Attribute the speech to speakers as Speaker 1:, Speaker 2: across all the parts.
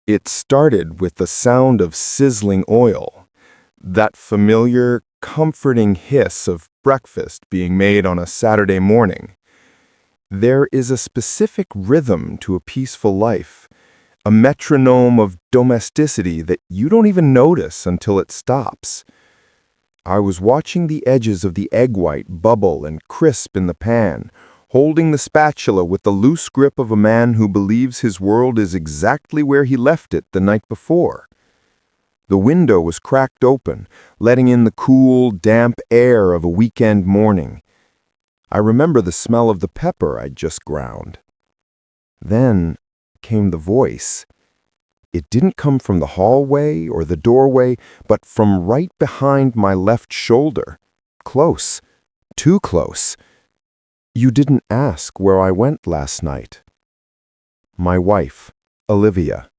Speaker 1: It started with the sound of sizzling oil, that familiar, comforting hiss of breakfast being made on a Saturday morning. There is a specific rhythm to a peaceful life, a metronome of domesticity that you don't even notice until it stops. I was watching the edges of the egg white bubble and crisp in the pan, holding the spatula with the loose grip of a man who believes his world is exactly where he left it the night before. The window was cracked open, letting in the cool, damp air of a weekend morning. I remember the smell of the pepper I'd just ground. Then came the voice. It didn't come from the hallway or the doorway, but from right behind my left shoulder. Close. Too close. "You didn't ask where I went last night." My wife, Olivia.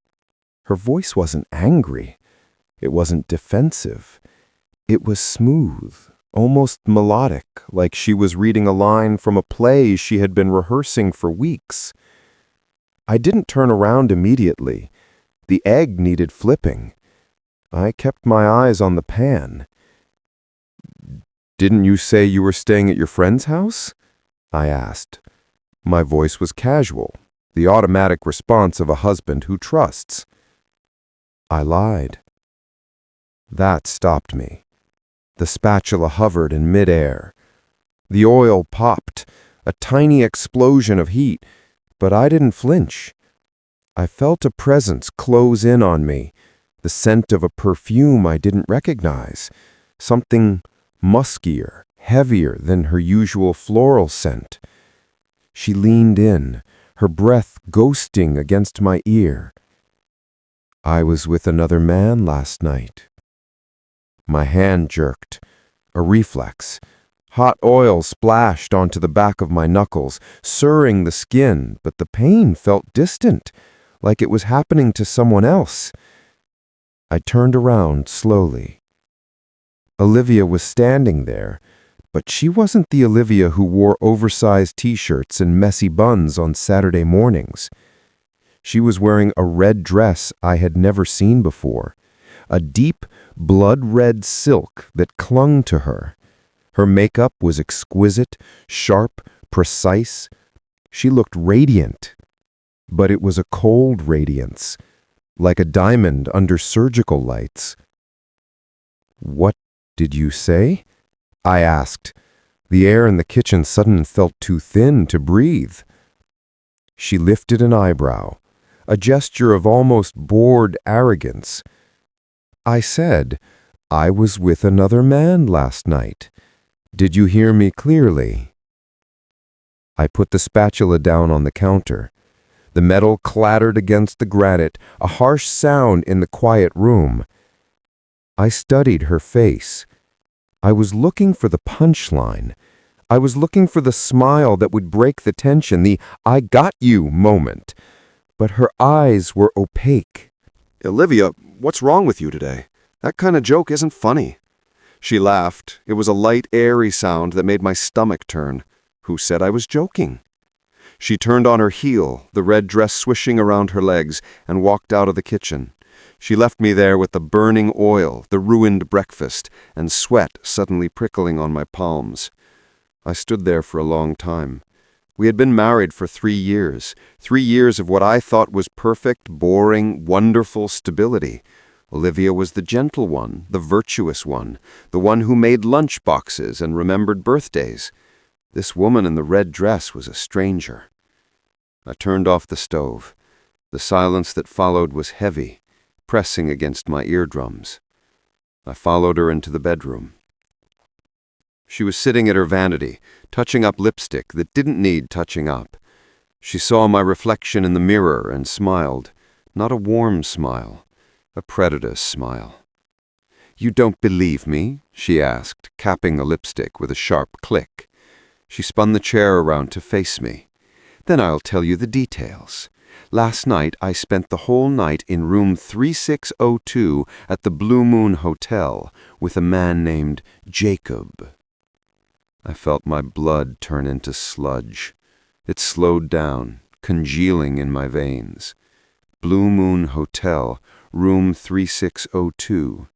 Speaker 1: Her voice wasn't angry. It wasn't defensive. It was smooth, almost melodic, like she was reading a line from a play she had been rehearsing for weeks. I didn't turn around immediately. The egg needed flipping. I kept my eyes on the pan. "Didn't you say you were staying at your friend's house?" I asked. My voice was casual, the automatic response of a husband who trusts. I lied. That stopped me. The spatula hovered in midair. The oil popped, a tiny explosion of heat, but I didn't flinch. I felt a presence close in on me, the scent of a perfume I didn't recognize, something muskier, heavier than her usual floral scent. She leaned in, her breath ghosting against my ear. "I was with another man last night." My hand jerked, a reflex. Hot oil splashed onto the back of my knuckles, surring the skin, but the pain felt distant, like it was happening to someone else. I turned around slowly. Olivia was standing there, but she wasn't the Olivia who wore oversized t-shirts and messy buns on Saturday mornings. She was wearing a red dress I had never seen before, a deep, blood-red silk that clung to her. Her makeup was exquisite, sharp, precise. She looked radiant, but it was a cold radiance, like a diamond under surgical lights. "What did you say?" I asked. The air in the kitchen suddenly felt too thin to breathe. She lifted an eyebrow, a gesture of almost bored arrogance. "I said, I was with another man last night. Did you hear me clearly?" I put the spatula down on the counter. The metal clattered against the granite, a harsh sound in the quiet room. I studied her face. I was looking for the punchline. I was looking for the smile that would break the tension, the "I got you" moment. But her eyes were opaque.
Speaker 2: "Olivia, what's wrong with you today? That kind of joke isn't funny." She laughed. It was a light, airy sound that made my stomach turn. Who said I was joking? She turned on her heel, the red dress swishing around her legs, and walked out of the kitchen. She left me there with the burning oil, the ruined breakfast, and sweat suddenly prickling on my palms. I stood there for a long time. We had been married for 3 years, 3 years of what I thought was perfect, boring, wonderful stability. Olivia was the gentle one, the virtuous one, the one who made lunch boxes and remembered birthdays. This woman in the red dress was a stranger. I turned off the stove. The silence that followed was heavy, pressing against my eardrums. I followed her into the bedroom. She was sitting at her vanity, touching up lipstick that didn't need touching up. She saw my reflection in the mirror and smiled, not a warm smile, a predator's smile. "You don't believe me?" she asked, capping the lipstick with a sharp click. She spun the chair around to face me. "Then I'll tell you the details. Last night I spent the whole night in room 3602 at the Blue Moon Hotel with a man named Jacob." I felt my blood turn into sludge. It slowed down, congealing in my veins.
Speaker 1: Blue Moon Hotel, room 3602.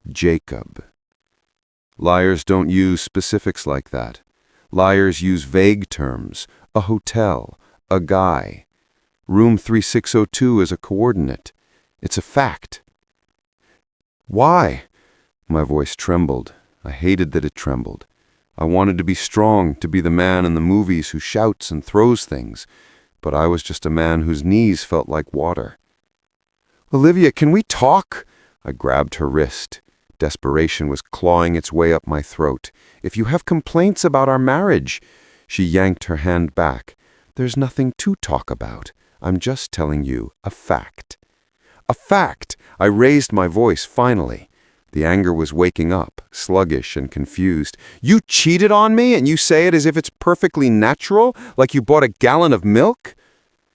Speaker 1: Jacob. Liars don't use specifics like that. Liars use vague terms. A hotel. A guy. Room 3602 is a coordinate. It's a fact. Why? My voice trembled. I hated that it trembled. I wanted to be strong, to be the man in the movies who shouts and throws things, but I was just a man whose knees felt like water. Olivia, can we talk? I grabbed her wrist. Desperation was clawing its way up my throat. If you have complaints about our marriage. She yanked her hand back. There's nothing to talk about. I'm just telling you a fact. A fact! I raised my voice finally. The anger was waking up, sluggish and confused. You cheated on me and you say it as if it's perfectly natural, like you bought a gallon of milk?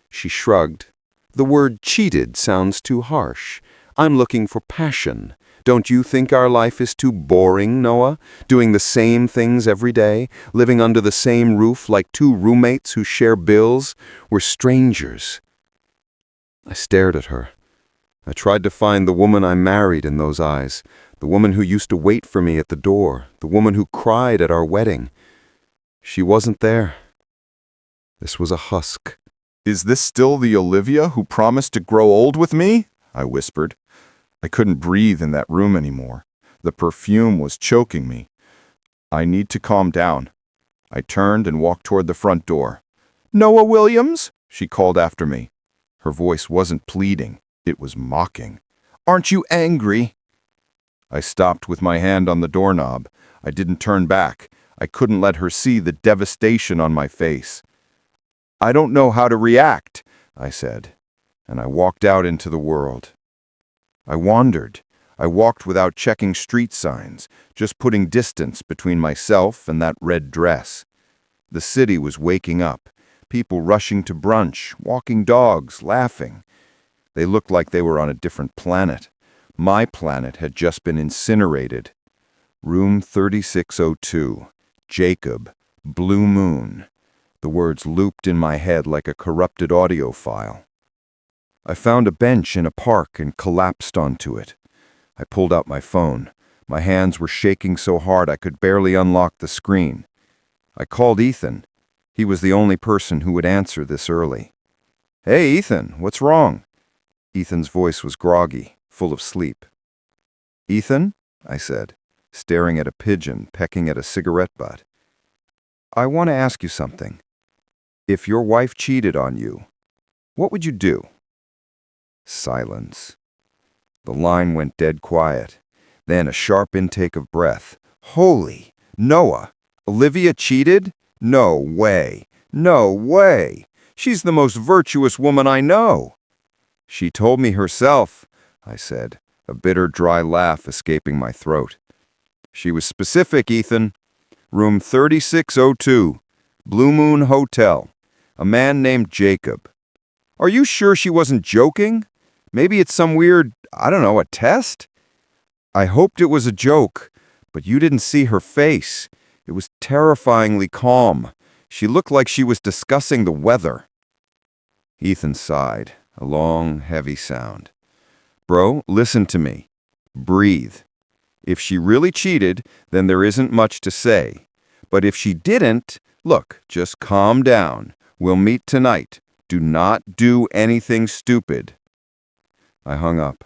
Speaker 1: She shrugged. The word cheated sounds too harsh. I'm looking for passion. Don't you think our life is too boring, Noah? Doing the same things every day, living under the same roof like two roommates who share bills? We're strangers. I stared at her. I tried to find the woman I married in those eyes, the woman who used to wait for me at the door, the woman who cried at our wedding. She wasn't there. This was a husk.
Speaker 3: Is this still the Olivia who promised to grow old with me? I whispered. I couldn't breathe in that room anymore. The perfume was choking me. I need to calm down. I turned and walked toward the front door. Noah Williams, she called after me. Her voice wasn't pleading. It was mocking. Aren't you angry? I stopped with my hand on the doorknob. I didn't turn back. I couldn't let her see the devastation on my face. I don't know how to react, I said, and I walked out into the world. I wandered. I walked without checking street signs, just putting distance between myself and that red dress. The city was waking up, people rushing to brunch, walking dogs, laughing. They looked like they were on a different planet. My planet had just been incinerated. Room 3602. Jacob. Blue Moon. The words looped in my head like a corrupted audio file. I found a bench in a park and collapsed onto it. I pulled out my phone. My hands were shaking so hard I could barely unlock the screen. I called Ethan. He was the only person who would answer this early. Hey, Ethan, what's wrong? Ethan's voice was groggy, full of sleep. Ethan, I said, staring at a pigeon pecking at a cigarette butt. I want to ask you something. If your wife cheated on you, what would you do? Silence. The line went dead quiet. Then a sharp intake of breath. Holy! Noah! Olivia cheated? No way! No way! She's the most virtuous woman I know. She told me herself, I said, a bitter, dry laugh escaping my throat. She was specific, Ethan. Room 3602, Blue Moon Hotel. A man named Jacob. Are you sure she wasn't joking? Maybe it's some weird, a test? I hoped it was a joke, but you didn't see her face. It was terrifyingly calm. She looked like she was discussing the weather. Ethan sighed, a long, heavy sound. Bro, listen to me. Breathe. If she really cheated, then there isn't much to say. But if she didn't, look, just calm down. We'll meet tonight. Do not do anything stupid. I hung up.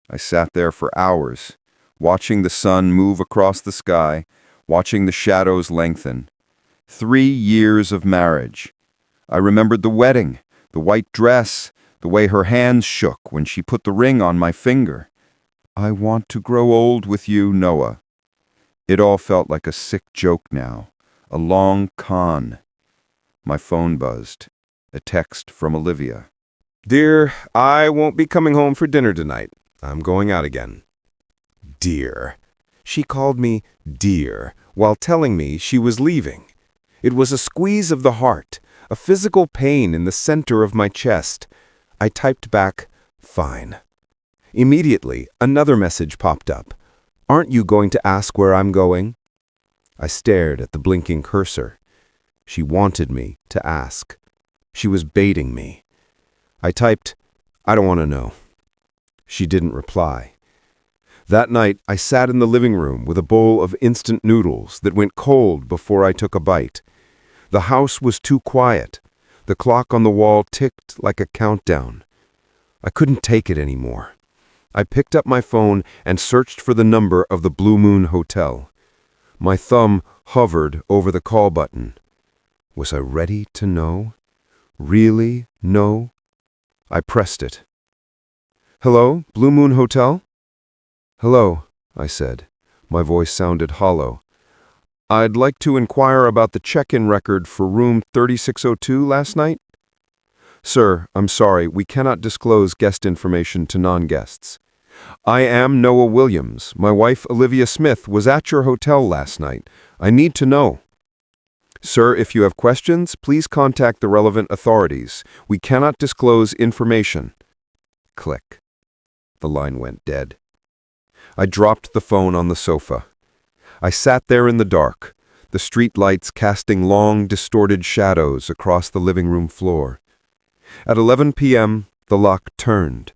Speaker 3: I sat there for hours, watching the sun move across the sky, watching the shadows lengthen. 3 years of marriage. I remembered the wedding, the white dress, the way her hands shook when she put the ring on my finger. I want to grow old with you, Noah. It all felt like a sick joke now, a long con. My phone buzzed. A text from Olivia.
Speaker 4: Dear, I won't be coming home for dinner tonight. I'm going out again. Dear. She called me dear while telling me she was leaving. It was a squeeze of the heart, a physical pain in the center of my chest. I typed back, fine. Immediately, another message popped up. Aren't you going to ask where I'm going? I stared at the blinking cursor. She wanted me to ask. She was baiting me. I typed, I don't want to know. She didn't reply. That night, I sat in the living room with a bowl of instant noodles that went cold before I took a bite. The house was too quiet. The clock on the wall ticked like a countdown. I couldn't take it anymore. I picked up my phone and searched for the number of the Blue Moon Hotel. My thumb hovered over the call button. Was I ready to know? Really know? I pressed it. Hello, Blue Moon Hotel? Hello, I said. My voice sounded hollow. I'd like to inquire about the check-in record for room 3602 last night. Sir, I'm sorry, we cannot disclose guest information to non-guests. I am Noah Williams. My wife, Olivia Smith, was at your hotel last night. I need to know. Sir, if you have questions, please contact the relevant authorities. We cannot disclose information. Click. The line went dead. I dropped the phone on the sofa. I sat there in the dark, the street lights casting long, distorted shadows across the living room floor. At 11 p.m., the lock turned.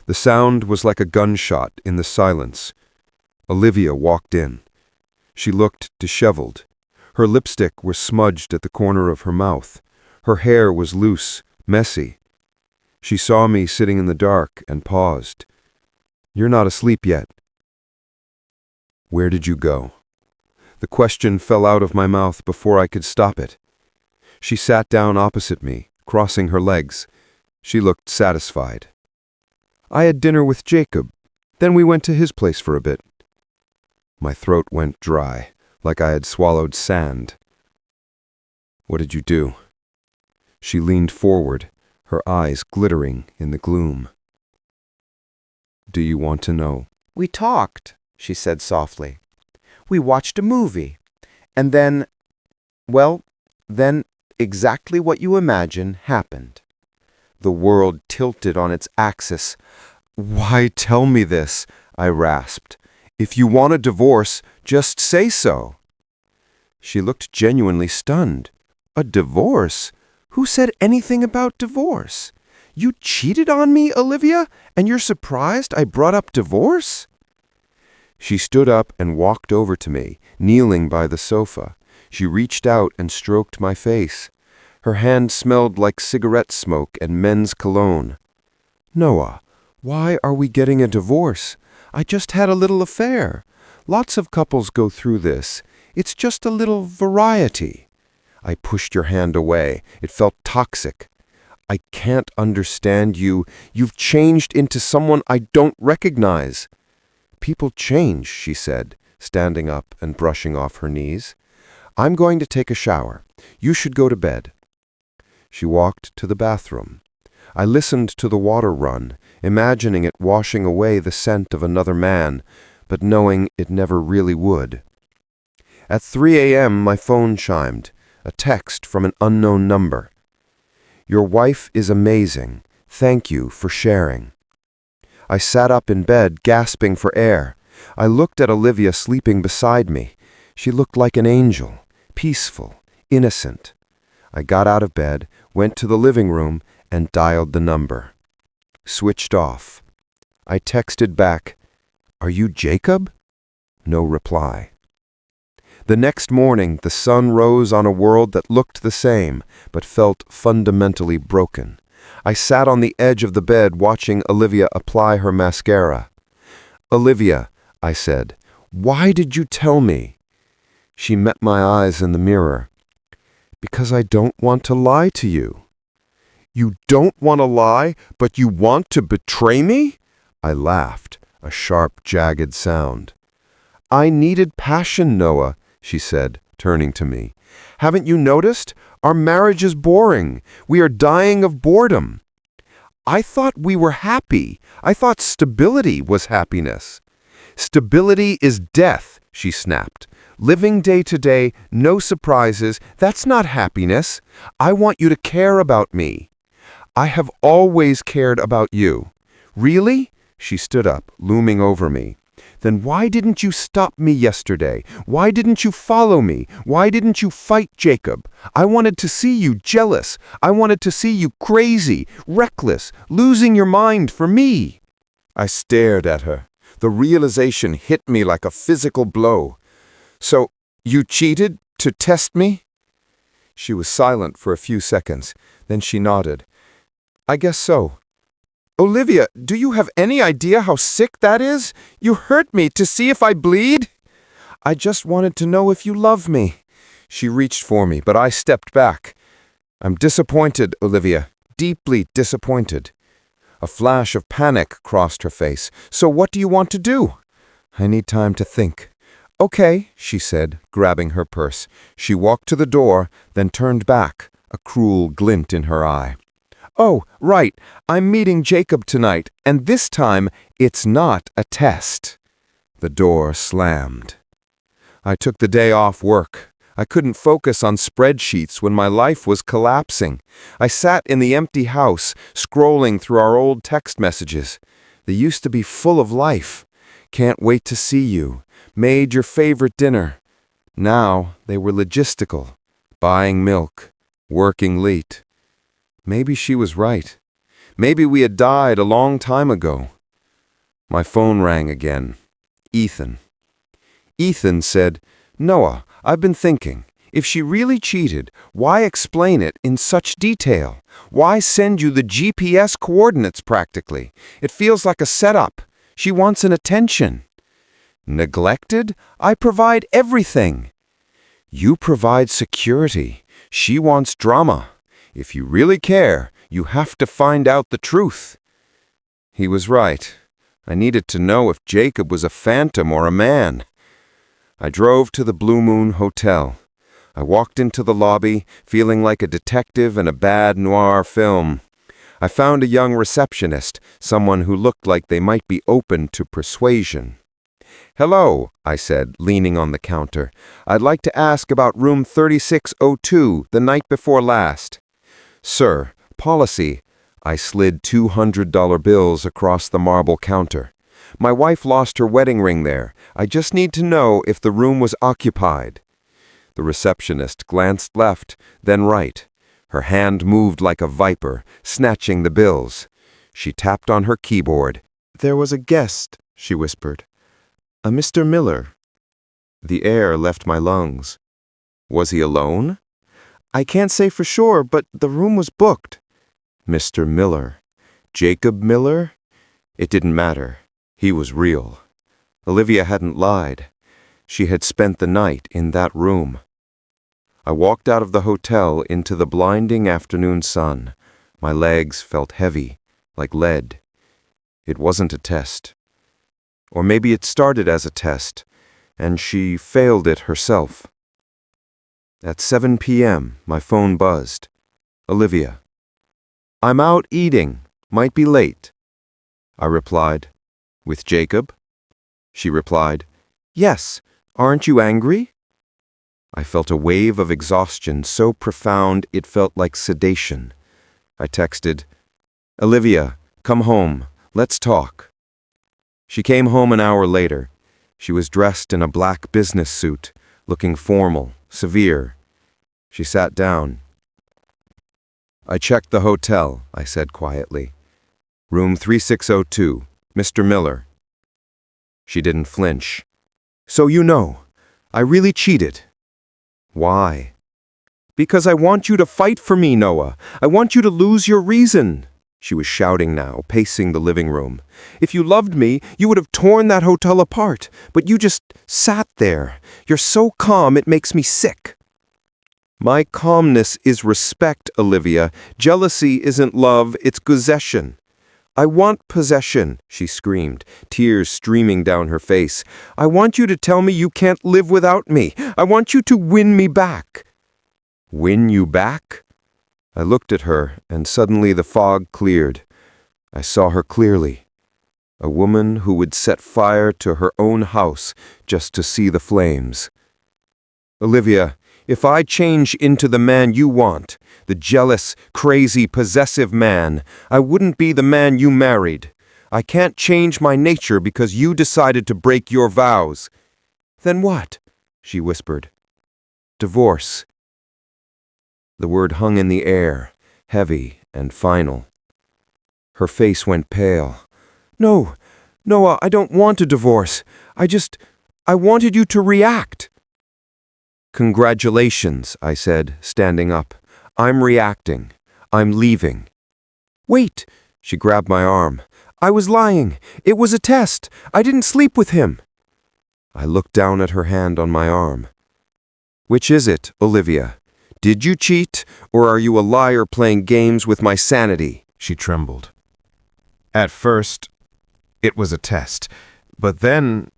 Speaker 4: The sound was like a gunshot in the silence. Olivia walked in. She looked disheveled. Her lipstick was smudged at the corner of her mouth. Her hair was loose, messy. She saw me sitting in the dark and paused. You're not asleep yet. Where did you go? The question fell out of my mouth before I could stop it. She sat down opposite me, crossing her legs. She looked satisfied. I had dinner with Jacob. Then we went to his place for a bit. My throat went dry, like I had swallowed sand. What did you do? She leaned forward, her eyes glittering in the gloom. Do you want to know?
Speaker 5: We talked, she said softly. We watched a movie. And then, then exactly what you imagine happened. The world tilted on its axis. Why tell me this? I rasped. If you want a divorce, just say so. She looked genuinely stunned. A divorce? Who said anything about divorce? You cheated on me, Olivia, and you're surprised I brought up divorce? She stood up and walked over to me, kneeling by the sofa. She reached out and stroked my face. Her hand smelled like cigarette smoke and men's cologne. Noah, why are we getting a divorce? I just had a little affair. Lots of couples go through this. It's just a little variety. I pushed your hand away. It felt toxic. I can't understand you. You've changed into someone I don't recognize. People change, she said, standing up and brushing off her knees. I'm going to take a shower. You should go to bed. She walked to the bathroom. I listened to the water run, imagining it washing away the scent of another man, but knowing it never really would. At 3 a.m., my phone chimed, a text from an unknown number. Your wife is amazing. Thank you for sharing. I sat up in bed, gasping for air. I looked at Olivia sleeping beside me. She looked like an angel, peaceful, innocent. I got out of bed, went to the living room, and dialed the number. Switched off. I texted back, "Are you Jacob?" No reply. The next morning, the sun rose on a world that looked the same, but felt fundamentally broken. I sat on the edge of the bed watching Olivia apply her mascara. "Olivia," I said, "why did you tell me?" She met my eyes in the mirror. "Because I don't want to lie to you." "You don't want to lie, but you want to betray me?" I laughed, a sharp, jagged sound. "I needed passion, Noah," she said, turning to me. "Haven't you noticed? Our marriage is boring. We are dying of boredom." "I thought we were happy. I thought stability was happiness." "Stability is death," she snapped. "Living day to day, no surprises, that's not happiness. I want you to care about me." "I have always cared about you." "Really?" She stood up, looming over me.
Speaker 1: Then why didn't you stop me yesterday? Why didn't you follow me? Why didn't you fight Jacob? I wanted to see you jealous. I wanted to see you crazy, reckless, losing your mind for me.
Speaker 4: I stared at her. The realization hit me like a physical blow. So, you cheated to test me? She was silent for a few seconds. Then she nodded. I guess so. Olivia, do you have any idea how sick that is? You hurt me to see if I bleed? I just wanted to know if you love me. She reached for me, but I stepped back. I'm disappointed, Olivia. Deeply disappointed. A flash of panic crossed her face. So what do you want to do? I need time to think. Okay, she said, grabbing her purse. She walked to the door, then turned back, a cruel glint in her eye. Oh, right, I'm meeting Jacob tonight, and this time it's not a test. The door slammed. I took the day off work. I couldn't focus on spreadsheets when my life was collapsing. I sat in the empty house, scrolling through our old text messages. They used to be full of life. Can't wait to see you. Made your favorite dinner. Now they were logistical. Buying milk. Working late. Maybe she was right. Maybe we had died a long time ago. My phone rang again. Ethan. Ethan said, Noah, I've been thinking. If she really cheated, why explain it in such detail? Why send you the GPS coordinates practically? It feels like a setup. She wants an attention. Neglected? I provide everything. You provide security. She wants drama. If you really care, you have to find out the truth. He was right. I needed to know if Jacob was a phantom or a man. I drove to the Blue Moon Hotel. I walked into the lobby, feeling like a detective in a bad noir film. I found a young receptionist, someone who looked like they might be open to persuasion. Hello, I said, leaning on the counter. I'd like to ask about room 3602, the night before last. Sir, policy. I slid $200 bills across the marble counter. My wife lost her wedding ring there. I just need to know if the room was occupied. The receptionist glanced left, then right. Her hand moved like a viper, snatching the bills. She tapped on her keyboard. There was a guest, she whispered. A Mr. Miller. The air left my lungs. Was he alone? I can't say for sure, but the room was booked. Mr. Miller. Jacob Miller? It didn't matter. He was real. Olivia hadn't lied. She had spent the night in that room. I walked out of the hotel into the blinding afternoon sun. My legs felt heavy, like lead. It wasn't a test. Or maybe it started as a test, and she failed it herself. At 7 p.m., my phone buzzed. Olivia. I'm out eating. Might be late. I replied, With Jacob? She replied, Yes. Aren't you angry? I felt a wave of exhaustion so profound it felt like sedation. I texted, Olivia, come home. Let's talk. She came home an hour later. She was dressed in a black business suit, looking formal, severe. She sat down. I checked the hotel, I said quietly. Room 3602, Mr. Miller. She didn't flinch. So you know, I really cheated. Why? Because I want you to fight for me, Noah. I want you to lose your reason. She was shouting now, pacing the living room. If you loved me, you would have torn that hotel apart, but you just sat there. You're so calm, it makes me sick. My calmness is respect, Olivia. Jealousy isn't love, it's possession. I want possession, she screamed, tears streaming down her face. I want you to tell me you can't live without me. I want you to win me back. Win you back? I looked at her, and suddenly the fog cleared. I saw her clearly. A woman who would set fire to her own house just to see the flames. Olivia, if I change into the man you want, the jealous, crazy, possessive man, I wouldn't be the man you married.
Speaker 1: I can't change my nature because you decided to break your vows." "Then what?" she whispered. "Divorce." The word hung in the air, heavy and final. Her face went pale. "No, Noah, I don't want a divorce. I wanted you to react." "Congratulations," I said, standing up. "I'm reacting. I'm leaving." "Wait," she grabbed my arm. "I was lying. It was a test. I didn't sleep with him." I looked down at her hand on my arm. "Which is it, Olivia? Did you cheat, or are you a liar playing games with my sanity?"
Speaker 4: She trembled. "At first, it was a test, but then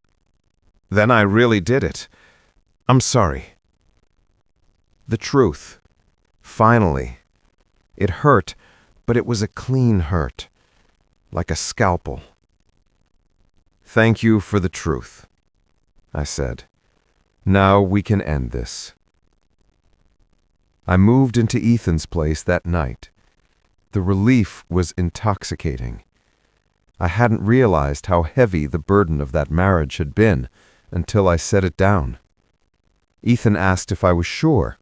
Speaker 4: I really did it. I'm sorry." The truth. Finally. It hurt, but it was a clean hurt, like a scalpel. "Thank you for the truth," I said. "Now we can end this." I moved into Ethan's place that night. The relief was intoxicating. I hadn't realized how heavy the burden of that marriage had been until I set it down. Ethan asked if I was sure.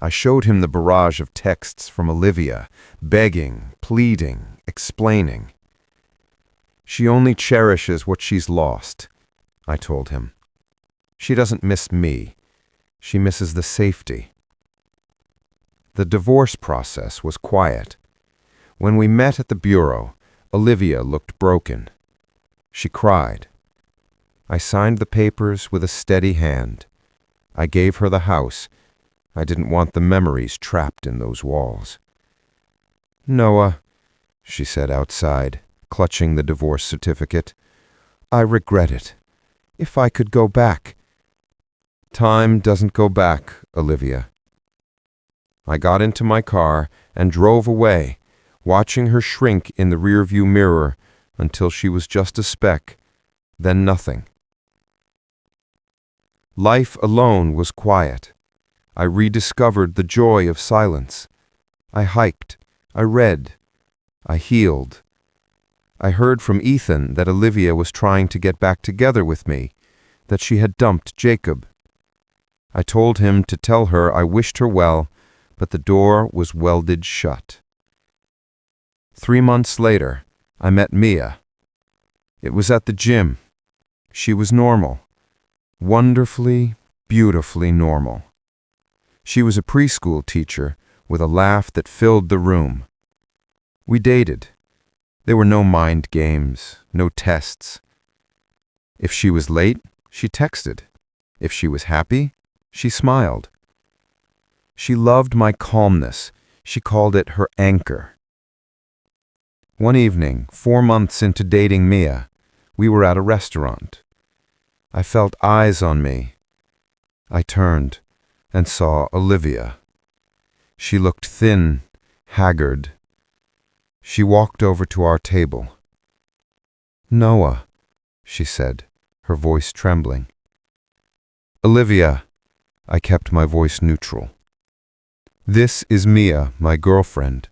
Speaker 4: I showed him the barrage of texts from Olivia, begging, pleading, explaining. "She only cherishes what she's lost," I told him. "She doesn't miss me. She misses the safety." The divorce process was quiet. When we met at the bureau, Olivia looked broken. She cried. I signed the papers with a steady hand. I gave her the house. I didn't want the memories trapped in those walls. "Noah," she said outside, clutching the divorce certificate, "I regret it. If I could go back." "Time doesn't go back, Olivia." I got into my car and drove away, watching her shrink in the rearview mirror until she was just a speck, then nothing. Life alone was quiet. I rediscovered the joy of silence. I hiked. I read. I healed. I heard from Ethan that Olivia was trying to get back together with me, that she had dumped Jacob. I told him to tell her I wished her well, but the door was welded shut. 3 months later, I met Mia. It was at the gym. She was normal. Wonderfully, beautifully normal. She was a preschool teacher with a laugh that filled the room. We dated. There were no mind games, no tests. If she was late, she texted. If she was happy, she smiled. She loved my calmness. She called it her anchor. One evening, 4 months into dating Mia, we were at a restaurant. I felt eyes on me. I turned and saw Olivia. She looked thin, haggard. She walked over to our table. "Noah," she said, her voice trembling. "Olivia," I kept my voice neutral. "This is Mia, my girlfriend."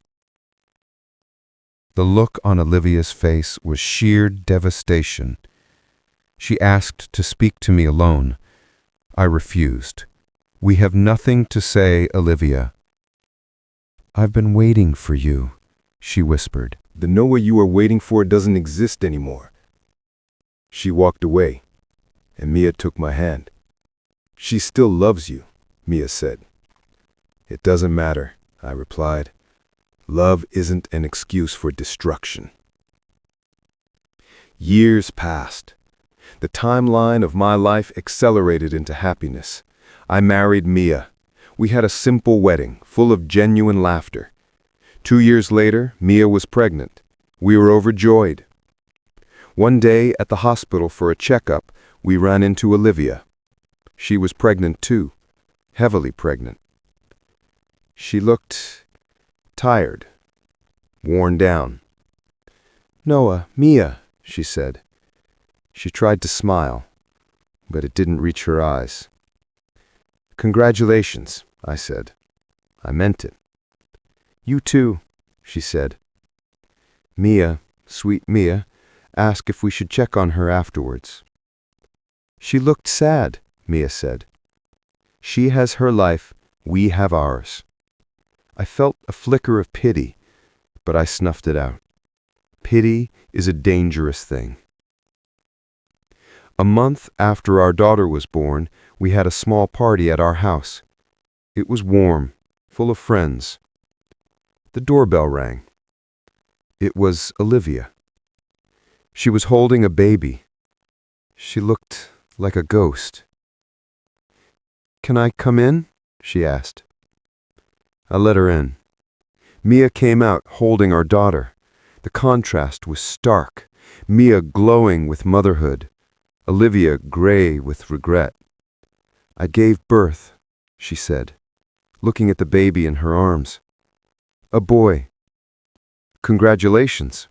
Speaker 4: The look on Olivia's face was sheer devastation. She asked to speak to me alone. I refused. "We have nothing to say, Olivia." "I've been waiting for you," she whispered.
Speaker 6: "The Noah you are waiting for doesn't exist anymore." She walked away, and Mia took my hand. "She still loves you," Mia said. "It doesn't matter," I replied. "Love isn't an excuse for destruction." Years passed. The timeline of my life accelerated into happiness. I married Mia. We had a simple wedding, full of genuine laughter. 2 years later, Mia was pregnant. We were overjoyed. One day at the hospital for a checkup, we ran into Olivia. She was pregnant too, heavily pregnant. She looked tired, worn down. "Noah, Mia," she said. She tried to smile, but it didn't reach her eyes. "Congratulations," I said. I meant it. "You too," she said. Mia, sweet Mia, ask if we should check on her afterwards. She looked sad, Mia said. She has her life, we have ours. I felt a flicker of pity, but I snuffed it out. Pity is a dangerous thing. A month after our daughter was born, we had a small party at our house. It was warm, full of friends. The doorbell rang. It was Olivia. She was holding a baby. She looked like a ghost. "Can I come in?" she asked. I let her in. Mia came out holding our daughter. The contrast was stark. Mia glowing with motherhood. Olivia gray with regret. "I gave birth," she said, looking at the baby in her arms. "A boy." "Congratulations,"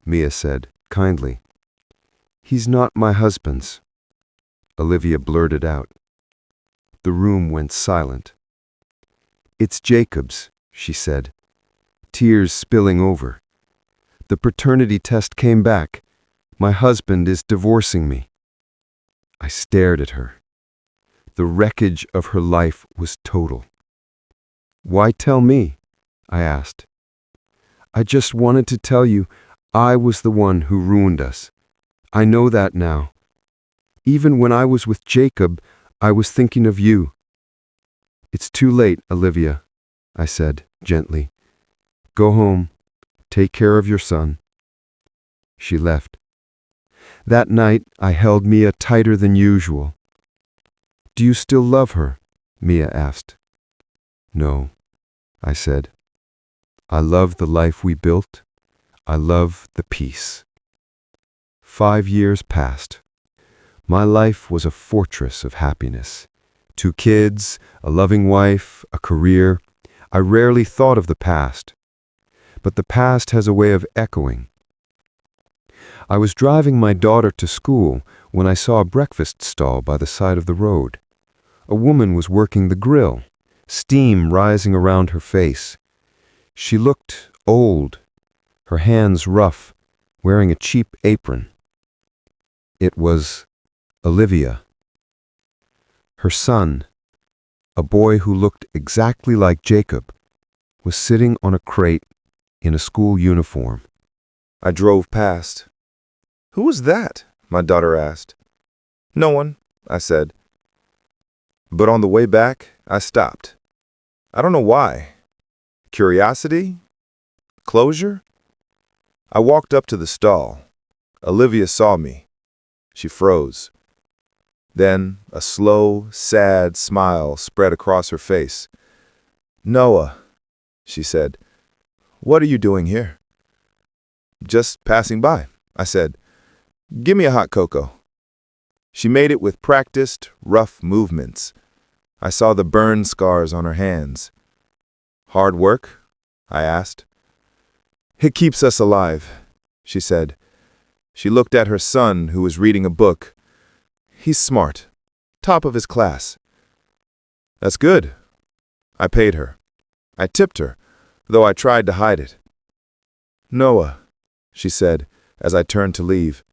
Speaker 6: Mia said, kindly. "He's not my husband's," Olivia blurted out. The room went silent. "It's Jacob's," she said, tears spilling over. "The paternity test came back. My husband is divorcing me." I stared at her. The wreckage of her life was total. "Why tell me?" I asked. "I just wanted to tell you I was the one who ruined us. I know that now. Even when I was with Jacob, I was thinking of you." "It's too late, Olivia," I said gently. "Go home. Take care of your son." She left. That night, I held Mia tighter than usual. "Do you still love her?" Mia asked. "No," I said. "I love the life we built. I love the peace." 5 years passed. My life was a fortress of happiness. 2 kids, a loving wife, a career. I rarely thought of the past. But the past has a way of echoing. I was driving my daughter to school when I saw a breakfast stall by the side of the road. A woman was working the grill, steam rising around her face. She looked old, her hands rough, wearing a cheap apron. It was Olivia. Her son, a boy who looked exactly like Jacob, was sitting on a crate in a school uniform.
Speaker 4: I drove past. "Who was that?" my daughter asked. "No one," I said. But on the way back, I stopped. I don't know why. Curiosity? Closure? I walked up to the stall. Olivia saw me. She froze. Then a slow, sad smile spread across her face. "Noah," she said, "what are you doing here?" "Just passing by," I said. "Give me a hot cocoa." She made it with practiced, rough movements. I saw the burn scars on her hands. "Hard work?" I asked. "It keeps us alive," she said. She looked at her son, who was reading a book. "He's smart. Top of his class." "That's good." I paid her. I tipped her, though I tried to hide it. "Noah," she said, as I turned to leave,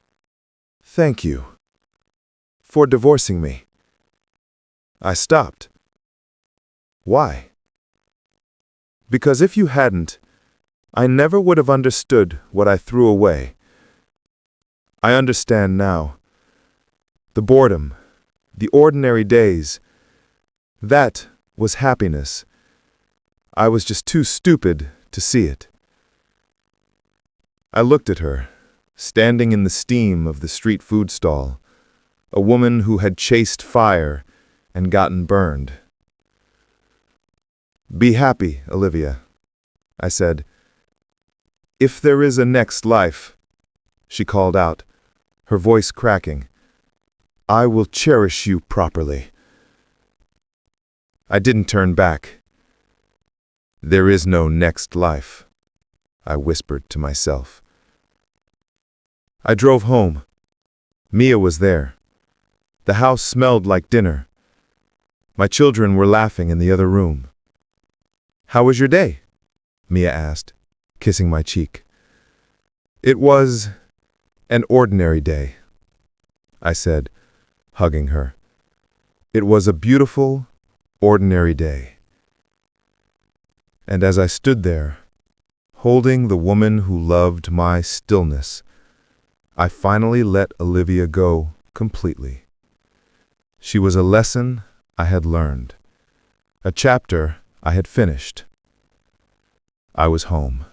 Speaker 4: "thank you for divorcing me." I stopped. Why? Because if you hadn't, I never would have understood what I threw away. I understand now. The boredom, the ordinary days, that was happiness. I was just too stupid to see it. I looked at her, standing in the steam of the street food stall, a woman who had chased fire and gotten burned. "Be happy, Olivia," I said. "If there is a next life," she called out, her voice cracking, "I will cherish you properly." I didn't turn back. "There is no next life," I whispered to myself. I drove home. Mia was there. The house smelled like dinner. My children were laughing in the other room. "How was your day?" Mia asked, kissing my cheek. It was
Speaker 6: An ordinary day, I said, hugging her. It was a beautiful, ordinary day. And as I stood there, holding the woman who loved my stillness, I finally let Olivia go completely. She was a lesson I had learned, a chapter I had finished. I was home.